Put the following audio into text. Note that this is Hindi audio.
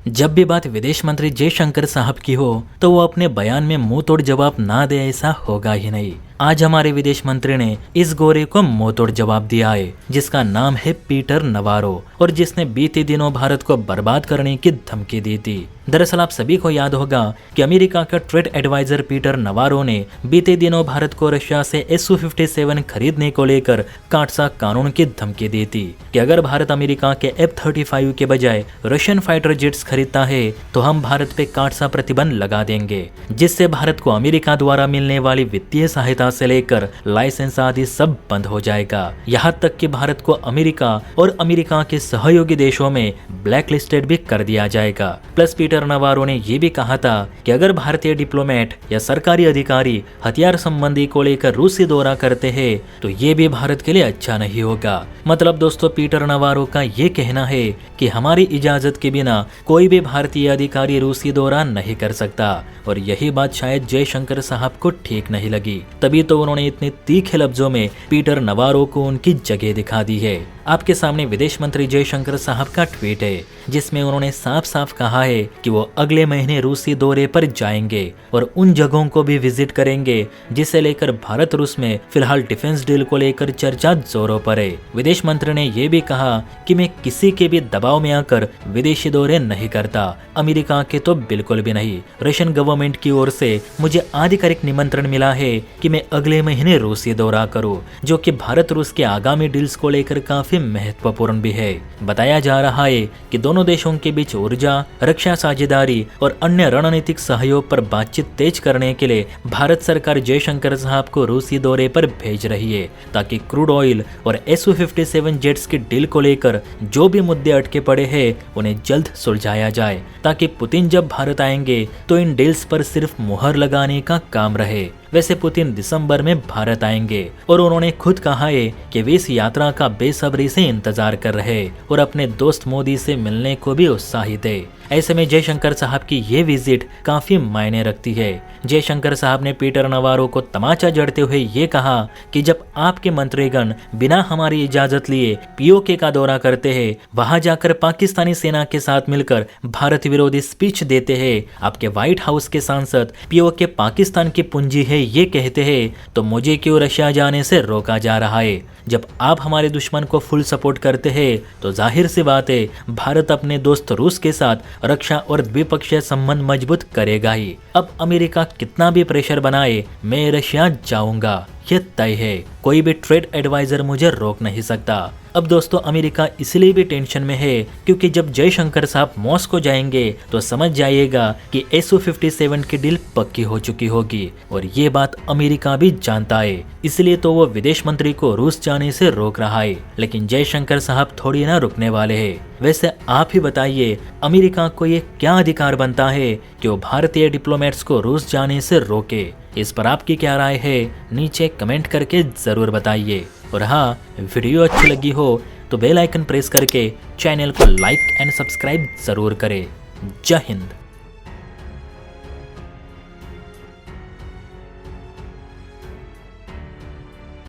जब भी बात विदेश मंत्री जयशंकर साहब की हो तो वो अपने बयान में मुंह तोड़ जवाब ना दे, ऐसा होगा ही नहीं। आज हमारे विदेश मंत्री ने इस गोरे को मुंह तोड़ जवाब दिया है, जिसका नाम है पीटर नवारो, और जिसने बीते दिनों भारत को बर्बाद करने की धमकी दी थी। दरअसल आप सभी को याद होगा कि अमेरिका का ट्रेड एडवाइजर पीटर नवारो ने बीते दिनों भारत को रशिया से Su-57 खरीदने को लेकर काटसा कानून की धमकी दी थी कि अगर भारत अमेरिका के F-35 के बजाय रशियन फाइटर जेट्स खरीदता है तो हम भारत पे काटसा प्रतिबंध लगा देंगे, जिससे भारत को अमेरिका द्वारा मिलने वाली वित्तीय सहायता से लेकर लाइसेंस आदि सब बंद हो जाएगा। यहाँ तक कि भारत को अमेरिका और अमेरिका के सहयोगी देशों में ब्लैक लिस्टेड भी कर दिया जाएगा। प्लस पीटर नवारो ने ये भी कहा था कि अगर भारतीय डिप्लोमेट या सरकारी अधिकारी हथियार संबंधी को लेकर रूसी दौरा करते हैं तो ये भी भारत के लिए अच्छा नहीं होगा। मतलब दोस्तों, पीटर नवारो का ये कहना है कि हमारी इजाजत के बिना कोई भी भारतीय अधिकारी रूसी दौरा नहीं कर सकता, और यही बात शायद जयशंकर साहब को ठीक नहीं लगी, तभी तो उन्होंने इतने तीखे लफ्जों में पीटर नवारो को उनकी जगह दिखा दी है। आपके सामने विदेश मंत्री जयशंकर साहब का ट्वीट है, जिसमें उन्होंने साफ साफ कहा है कि वो अगले महीने रूसी दौरे पर जाएंगे और उन जगहों को भी विजिट करेंगे जिसे लेकर भारत रूस में फिलहाल डिफेंस डील को लेकर चर्चा जोरों पर है। विदेश मंत्री ने यह भी कहा कि मैं किसी के भी दबाव में आकर विदेशी दौरे नहीं करता, अमेरिका के तो बिल्कुल भी नहीं। रशियन गवर्नमेंट की ओर से मुझे आधिकारिक निमंत्रण मिला है कि मैं अगले महीने रूसी दौरा करूं, जो कि भारत रूस के आगामी डील्स को लेकर काफी महत्वपूर्ण भी है। बताया जा रहा है कि दोनों देशों के बीच ऊर्जा, रक्षा साझेदारी और अन्य रणनीतिक सहयोग पर बातचीत तेज करने के लिए भारत सरकार जयशंकर साहब को रूसी दौरे पर भेज रही है, ताकि क्रूड ऑयल और Su-57 जेट्स की डील को लेकर जो भी मुद्दे अटके पड़े हैं उन्हें जल्द सुलझाया जाए, ताकि पुतिन जब भारत आएंगे तो इन डील्स पर सिर्फ मुहर लगाने का काम रहे। वैसे पुतिन दिसंबर में भारत आएंगे और उन्होंने खुद कहा है कि वे इस यात्रा का बेसब्री से इंतजार कर रहे और अपने दोस्त मोदी से मिलने को भी उत्साहित है। ऐसे में जयशंकर साहब की ये विजिट काफी मायने रखती है। जयशंकर साहब ने पीटर नवारो को तमाचा जड़ते हुए ये कहा कि जब आपके मंत्रीगण बिना हमारी इजाजत लिए पीओके का दौरा करते हैं, वहां जाकर पाकिस्तानी सेना के साथ मिलकर भारत विरोधी स्पीच देते हैं, आपके व्हाइट हाउस के सांसद पीओके पाकिस्तान की पूंजी है ये कहते हैं, तो मुझे क्यों रशिया जाने से रोका जा रहा है? जब आप हमारे दुश्मन को फुल सपोर्ट करते हैं तो जाहिर सी बात है भारत अपने दोस्त रूस के साथ रक्षा और द्विपक्षीय संबंध मजबूत करेगा ही। अब अमेरिका कितना भी प्रेशर बनाए, मैं रशिया जाऊंगा, ये तय है। कोई भी ट्रेड एडवाइजर मुझे रोक नहीं सकता। अब दोस्तों, अमेरिका इसलिए भी टेंशन में है क्योंकि जब जयशंकर साहब मॉस्को जाएंगे तो समझ जाइएगा कि Su-57 की डील पक्की हो चुकी होगी, और ये बात अमेरिका भी जानता है। इसलिए तो वो विदेश मंत्री को रूस जाने से रोक रहा है, लेकिन जयशंकर साहब थोड़ी ना रुकने वाले हैं। वैसे आप ही बताइए, अमेरिका को ये क्या अधिकार बनता है कि वो भारतीय डिप्लोमेट्स को रूस जाने से रोके? इस पर आपकी क्या राय है, नीचे कमेंट करके जरूर बताइए। और हाँ, वीडियो अच्छी लगी हो तो बेल आइकन प्रेस करके चैनल को लाइक एंड सब्सक्राइब जरूर करें। जय हिंद।